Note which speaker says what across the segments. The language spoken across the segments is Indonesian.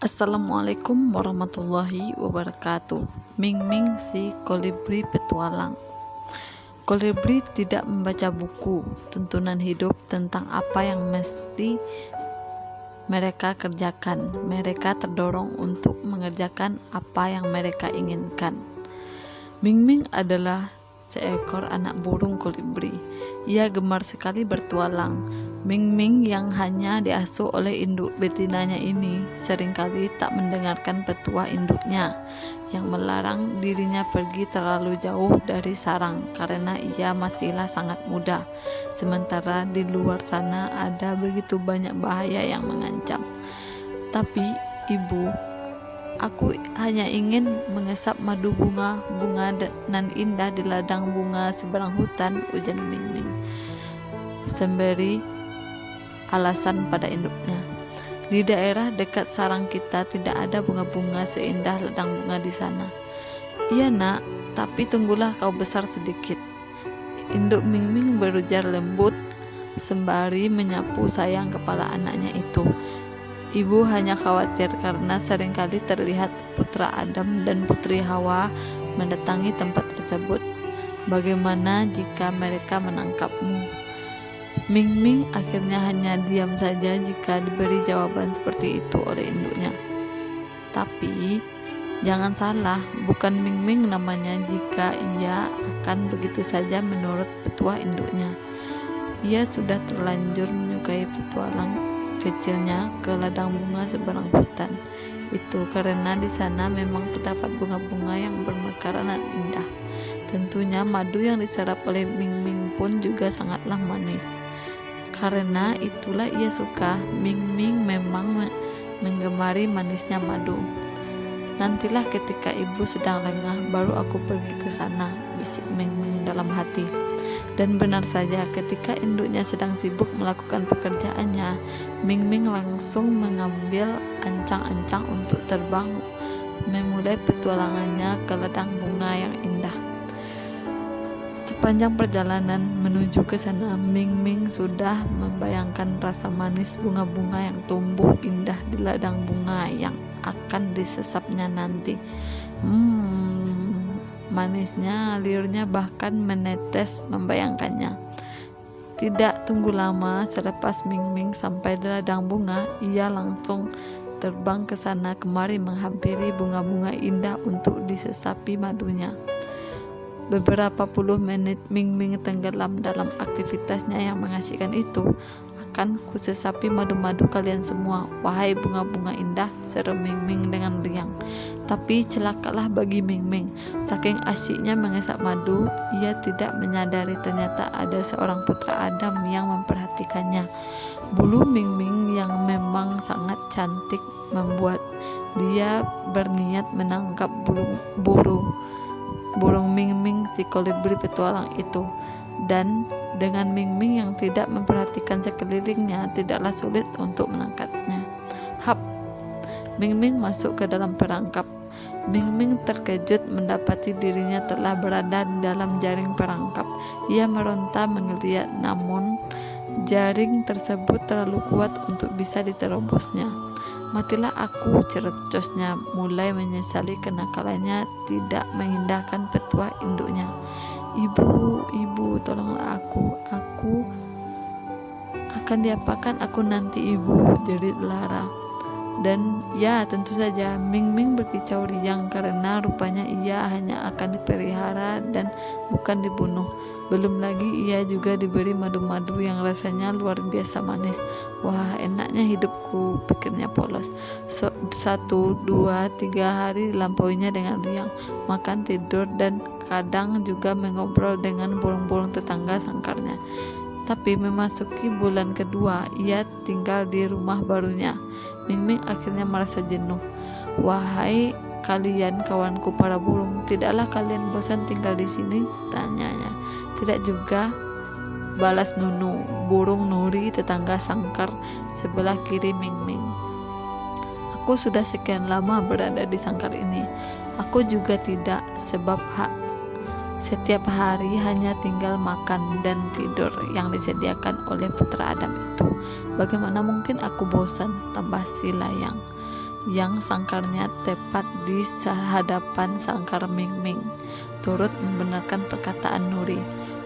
Speaker 1: Assalamualaikum warahmatullahi wabarakatuh. Ming Ming si kolibri petualang. Kolibri tidak membaca buku tuntunan hidup tentang apa yang mesti mereka kerjakan. Mereka terdorong untuk mengerjakan apa yang mereka inginkan. Ming Ming adalah seekor anak burung kolibri. Ia gemar sekali bertualang. Ming Ming yang hanya diasuh oleh induk betinanya ini seringkali tak mendengarkan petua induknya yang melarang dirinya pergi terlalu jauh dari sarang karena ia masihlah sangat muda. Sementara di luar sana ada begitu banyak bahaya yang mengancam. Tapi ibu, aku hanya ingin mengesap madu bunga-bunga nan indah di ladang bunga seberang hutan, ujar Ming Ming sembari alasan pada induknya. Di daerah dekat sarang kita tidak ada bunga-bunga seindah ladang bunga di sana. Iya nak, tapi tunggulah kau besar sedikit, induk Ming Ming berujar lembut sembari menyapu sayang kepala anaknya itu. Ibu hanya khawatir karena seringkali terlihat putra Adam dan putri Hawa mendatangi tempat tersebut. Bagaimana jika mereka menangkapmu? Ming Ming akhirnya hanya diam saja jika diberi jawaban seperti itu oleh induknya. Tapi jangan salah, bukan Ming Ming namanya jika ia akan begitu saja menurut petua induknya. Ia sudah terlanjur menyukai petualang kecilnya ke ladang bunga seberang hutan. Itu karena di sana memang terdapat bunga-bunga yang bermekaran dan indah. Tentunya madu yang diserap oleh Ming Ming pun juga sangatlah manis. Karena itulah ia suka. Ming Ming memang menggemari manisnya madu. Nantilah ketika ibu sedang lengah baru aku pergi ke sana, bisik Ming Ming dalam hati. Dan benar saja, ketika induknya sedang sibuk melakukan pekerjaannya, Ming Ming langsung mengambil ancang-ancang untuk terbang memulai petualangannya ke ladang bunga yang indah. Sepanjang perjalanan menuju ke sana, Ming Ming sudah membayangkan rasa manis bunga-bunga yang tumbuh indah di ladang bunga yang akan disesapnya nanti. Manisnya, liurnya bahkan menetes membayangkannya. Tidak tunggu lama, selepas Ming Ming sampai di ladang bunga, ia langsung terbang ke sana kemari menghampiri bunga-bunga indah untuk disesapi madunya. Beberapa puluh menit Ming Ming tenggelam dalam aktivitasnya yang mengasihkan itu. Akan kusesapi madu-madu kalian semua, wahai bunga-bunga indah, seru Ming Ming dengan riang. Tapi celakalah bagi Ming Ming, saking asyiknya mengesap madu, ia tidak menyadari ternyata ada seorang putra Adam yang memperhatikannya. Bulu Ming Ming yang memang sangat cantik membuat dia berniat menangkap burung Ming Ming si kolibri petualang itu. Dan dengan Ming Ming yang tidak memperhatikan sekelilingnya, tidaklah sulit untuk menangkapnya. Hap! Ming Ming masuk ke dalam perangkap. Ming Ming terkejut mendapati dirinya telah berada di dalam jaring perangkap. Ia meronta menggeliat, namun jaring tersebut terlalu kuat untuk bisa diterobosnya. Matilah aku, cercosnya, mulai menyesali kenakalannya tidak mengindahkan petua induknya. Ibu, tolonglah aku akan diapakan aku nanti ibu, jerit Lara. Dan ya tentu saja Ming Ming berkicau riang karena rupanya ia hanya akan dipelihara dan bukan dibunuh. Belum lagi ia juga diberi madu-madu yang rasanya luar biasa manis. Wah, enaknya hidupku, pikirnya polos. 1, 2, 3 hari dilampauinya dengan riang, makan, tidur, dan kadang juga mengobrol dengan burung-burung tetangga sangkarnya. Tapi memasuki bulan kedua, ia tinggal di rumah barunya. Ming Ming akhirnya merasa jenuh. Wahai kalian kawanku para burung, tidaklah kalian bosan tinggal di sini? Tanyanya. Tidak juga, balas Nunu, burung nuri tetangga sangkar sebelah kiri Ming Ming. Aku sudah sekian lama berada di sangkar ini. Aku juga tidak, sebab setiap hari hanya tinggal makan dan tidur yang disediakan oleh putra Adam itu. Bagaimana mungkin aku bosan, tambah si Layang. yang sangkarnya tepat di hadapan sangkar Ming Ming, turut membenarkan perkataan Nuri.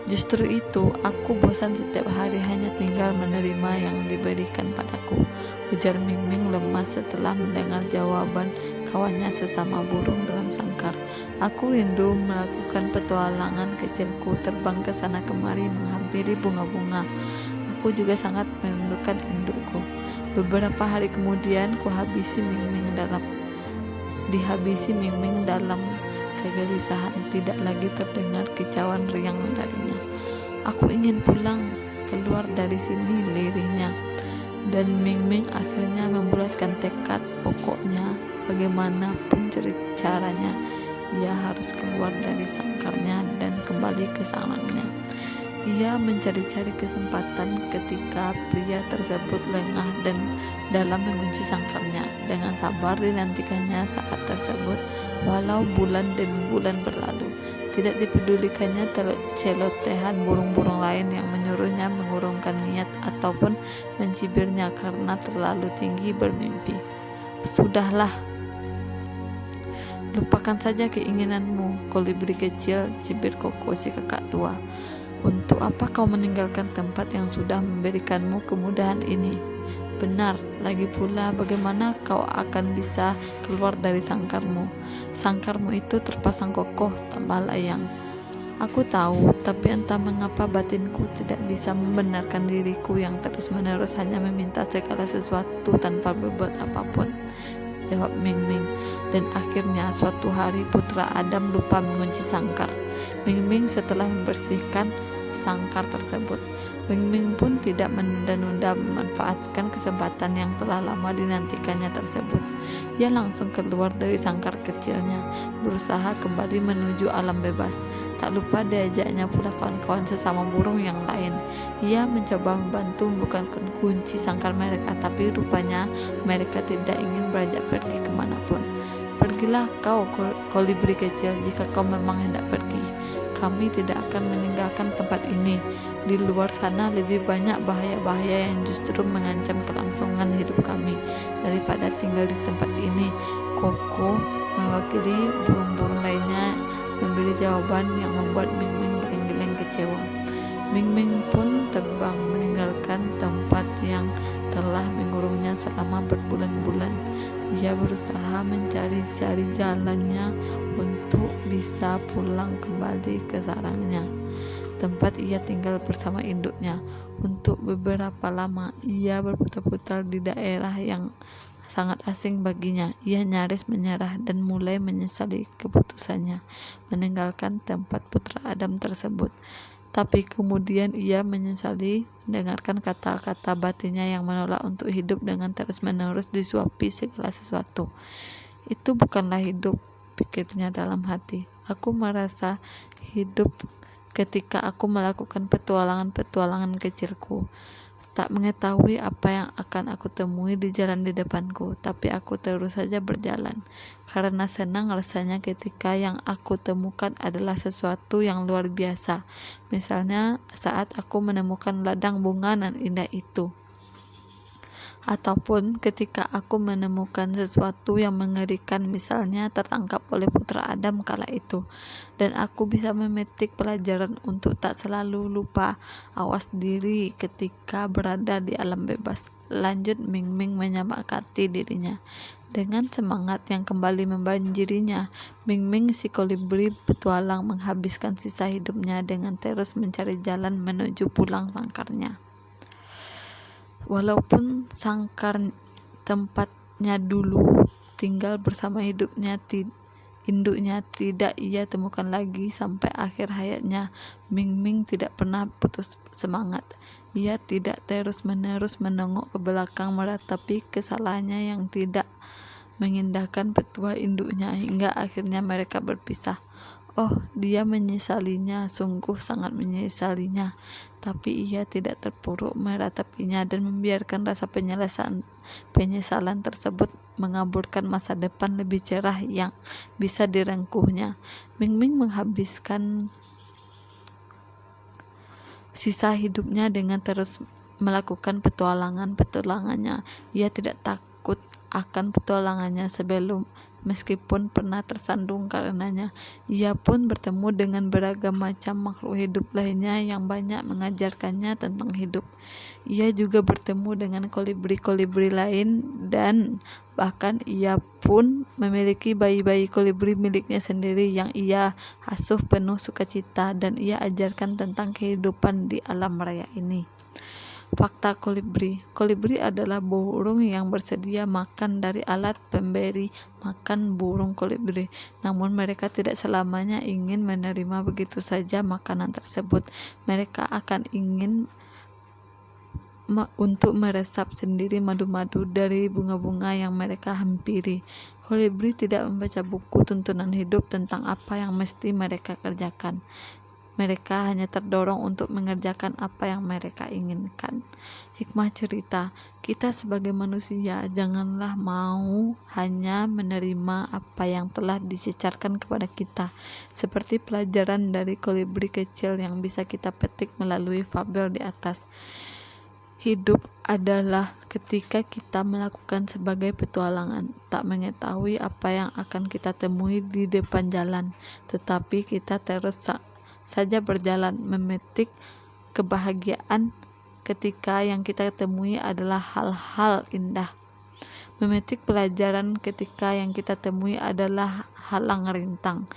Speaker 1: Justru itu, aku bosan setiap hari hanya tinggal menerima yang diberikan padaku, ujar Ming Ming lemas setelah mendengar jawaban kawannya sesama burung dalam sangkar. Aku rindu melakukan petualangan kecilku, terbang ke sana kemari menghampiri bunga-bunga. Aku juga sangat merindukan indukku. Beberapa hari kemudian dihabisi Ming Ming dalam kegelisahan. Tidak lagi terdengar kicauan riang darinya. Aku ingin pulang, keluar dari sini, lirihnya. Dan Ming Ming akhirnya membulatkan tekad, pokoknya bagaimanapun caranya ia harus keluar dari sangkarnya dan kembali ke sarangnya. Ia mencari-cari kesempatan ketika pria tersebut lengah dan dalam mengunci sangkarnya. Dengan sabar dinantikannya saat tersebut, walau bulan demi bulan berlalu. Tidak dipedulikannya celotehan burung-burung lain yang menyuruhnya mengurungkan niat ataupun mencibirnya karena terlalu tinggi bermimpi. Sudahlah, lupakan saja keinginanmu, kolibri kecil, cibir Koko si kakak tua. Untuk apa kau meninggalkan tempat yang sudah memberikanmu kemudahan ini? Benar, lagi pula bagaimana kau akan bisa keluar dari sangkarmu? Sangkarmu itu terpasang kokoh, tambah layang. Aku tahu, tapi entah mengapa batinku tidak bisa membenarkan diriku yang terus-menerus hanya meminta segala sesuatu tanpa berbuat apapun, jawab Ming Ming. Dan akhirnya suatu hari putra Adam lupa mengunci sangkar. Ming Ming setelah membersihkan sangkar tersebut, Ming Ming pun tidak menunda-nunda memanfaatkan kesempatan yang telah lama dinantikannya tersebut. Ia langsung keluar dari sangkar kecilnya, berusaha kembali menuju alam bebas. Tak lupa diajaknya pula kawan-kawan sesama burung yang lain. Ia mencoba membantu membuka kunci sangkar mereka, tapi rupanya mereka tidak ingin beranjak pergi kemanapun. Pergilah kau, kolibri kecil, jika kau memang hendak pergi. Kami tidak akan meninggalkan tempat ini. Di luar sana lebih banyak bahaya-bahaya yang justru mengancam kelangsungan hidup kami daripada tinggal di tempat ini. Koko mewakili burung-burung lainnya memberi jawaban yang membuat Ming Ming geleng-geleng kecewa. Ming Ming pun terbang meninggalkan tempat yang telah mengurungnya selama berbulan-bulan. Ia berusaha mencari-cari jalannya untuk bisa pulang kembali ke sarangnya, tempat ia tinggal bersama induknya. Untuk beberapa lama ia berputar-putar di daerah yang sangat asing baginya. Ia nyaris menyerah dan mulai menyesali keputusannya meninggalkan tempat putra Adam tersebut. Tapi kemudian ia menyesali mendengarkan kata-kata batinnya yang menolak untuk hidup dengan terus-menerus disuapi segala sesuatu. Itu bukanlah hidup, pikirnya dalam hati. Aku merasa hidup ketika aku melakukan petualangan-petualangan kecilku. Tak mengetahui apa yang akan aku temui di jalan di depanku, tapi aku terus saja berjalan. Karena senang rasanya ketika yang aku temukan adalah sesuatu yang luar biasa. Misalnya saat aku menemukan ladang bunga nan indah itu. Ataupun ketika aku menemukan sesuatu yang mengerikan, misalnya tertangkap oleh putra Adam kala itu, dan aku bisa memetik pelajaran untuk tak selalu lupa awas diri ketika berada di alam bebas. Lanjut Ming Ming menyemangati dirinya. Dengan semangat yang kembali membanjirinya, Ming Ming si kolibri petualang menghabiskan sisa hidupnya dengan terus mencari jalan menuju pulang sangkarnya. Walaupun sangkar tempatnya dulu tinggal bersama induknya tidak ia temukan lagi sampai akhir hayatnya, Ming Ming tidak pernah putus semangat. Ia tidak terus-menerus menengok ke belakang meratapi kesalahannya yang tidak mengindahkan petua induknya hingga akhirnya mereka berpisah. Oh, dia menyesalinya, sungguh sangat menyesalinya. Tapi ia tidak terpuruk meratapinya dan membiarkan rasa penyesalan tersebut mengaburkan masa depan lebih cerah yang bisa direngkuhnya. Ming Ming menghabiskan sisa hidupnya dengan terus melakukan petualangannya. Ia tidak takut akan petualangannya sebelum, meskipun pernah tersandung karenanya. Ia pun bertemu dengan beragam macam makhluk hidup lainnya yang banyak mengajarkannya tentang hidup. Ia juga bertemu dengan kolibri-kolibri lain, dan bahkan ia pun memiliki bayi-bayi kolibri miliknya sendiri yang ia asuh penuh sukacita dan ia ajarkan tentang kehidupan di alam raya ini. Fakta kolibri. Kolibri adalah burung yang bersedia makan dari alat pemberi makan burung kolibri. Namun mereka tidak selamanya ingin menerima begitu saja makanan tersebut. Mereka akan ingin untuk meresap sendiri madu-madu dari bunga-bunga yang mereka hampiri. Kolibri tidak membaca buku tuntunan hidup tentang apa yang mesti mereka kerjakan. Mereka hanya terdorong untuk mengerjakan apa yang mereka inginkan. Hikmah cerita, kita sebagai manusia janganlah mau hanya menerima apa yang telah dicecarkan kepada kita, seperti pelajaran dari kolibri kecil yang bisa kita petik melalui fabel di atas. Hidup adalah ketika kita melakukan sebagai petualangan, tak mengetahui apa yang akan kita temui di depan jalan, tetapi kita terus saja berjalan, memetik kebahagiaan ketika yang kita temui adalah hal-hal indah. Memetik pelajaran ketika yang kita temui adalah halang rintang.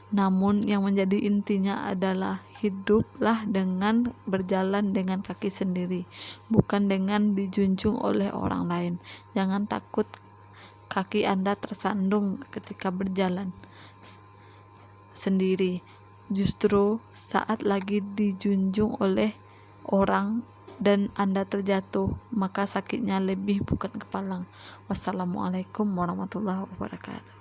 Speaker 1: Namun yang menjadi intinya adalah hiduplah dengan berjalan dengan kaki sendiri, bukan dengan dijunjung oleh orang lain. Jangan takut kaki Anda tersandung ketika berjalan sendiri. Justru saat lagi dijunjung oleh orang dan Anda terjatuh, maka sakitnya lebih bukan kepalang. Wassalamualaikum warahmatullahi wabarakatuh.